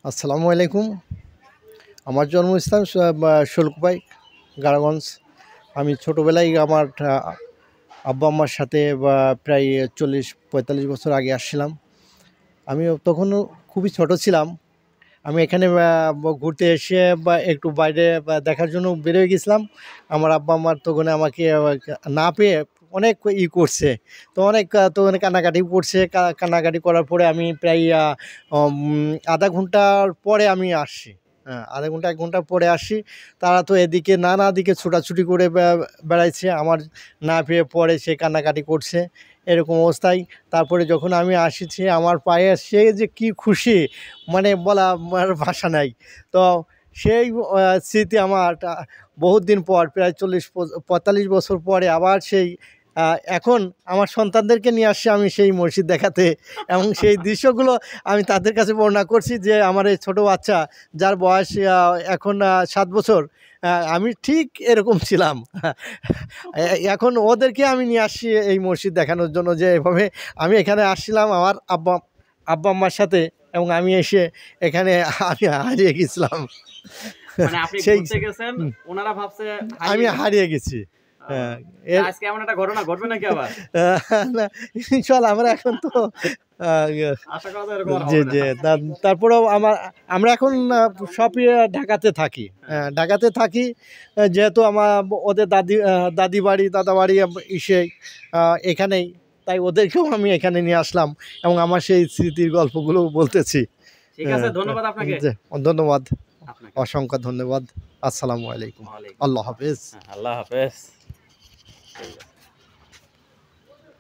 আসসালামু আলাইকুম। আমার জন্মস্থান শোলকুপাই, গাড়াগঞ্জ। আমি ছোটোবেলায় আমার আব্বা আম্মার সাথে প্রায় 40-45 বছর আগে আসছিলাম। আমি তখনও খুবই ছোট ছিলাম। আমি এখানে ঘুরতে এসে একটু বাইরে দেখার জন্য বেরোয় গেছিলাম। আমার আব্বা আম্মার তখন আমাকে না পেয়ে অনেক করছে। তো অনেক কান্নাকাটি করছে। কান্নাকাটি করার পরে আমি প্রায় আধা ঘন্টার পরে আমি আসছি। হ্যাঁ, আধা ঘন্টা 1 ঘন্টা পরে আসি। তারা তো এদিকে নানা দিকে ছোটাছুটি করে বেড়াইছে। আমার না পেয়ে পরে সে কান্নাকাটি করছে। এরকম অবস্থায় তারপরে যখন আমি আসিছি, আমার পায়ে সে যে কি খুশি, মানে বলার ভাষা নাই। তো সেই স্মৃতি আমার বহুত দিন পর, প্রায় 40-45 বছর পরে আবার সেই এখন আমার সন্তানদেরকে নিয়ে আসছি আমি সেই মসজিদ দেখাতে, এবং সেই দৃশ্যগুলো আমি তাদের কাছে বর্ণনা করছি যে আমার এই ছোটো বাচ্চা, যার বয়স এখন 7 বছর, আমি ঠিক এরকম ছিলাম। এখন ওদেরকে আমি নিয়ে আসছি এই মসজিদ দেখানোর জন্য, যে এভাবে আমি এখানে আসছিলাম আমার আব্বা আম্মার সাথে, এবং আমি এসে এখানে আমি হারিয়ে গেছিলাম। মানে আপনি সেই ঘুরতে গেছেন, ওনারা ভাবছে আমি হারিয়ে গেছি। হ্যাঁ, আজকে এমন একটা ঘটনা ঘটবে নাকি আবার? না, ইনশাআল্লাহ আমরা এখন তো আশা করা যায় এরকম আর জি হবে জি না। তারপরেও আমরা এখন সবই ঢাকাতে থাকি। ঢাকাতে থাকি, যেহেতু আমার ওদের দাদি বাড়ি দাদা বাড়ি ইসে এখানেই, তাই ওদেরকেও আমি এখানে নিয়ে আসলাম এবং আমার সেই স্মৃতির গল্পগুলো বলতেছি। ঠিক আছে, ধন্যবাদ আপনাকে। ধন্যবাদ, আপনাকে অসংখ্য ধন্যবাদ। আসসালামু আলাইকুম। আল্লাহ হাফেজ। আল্লাহ হাফেজ। ঠিক আছে।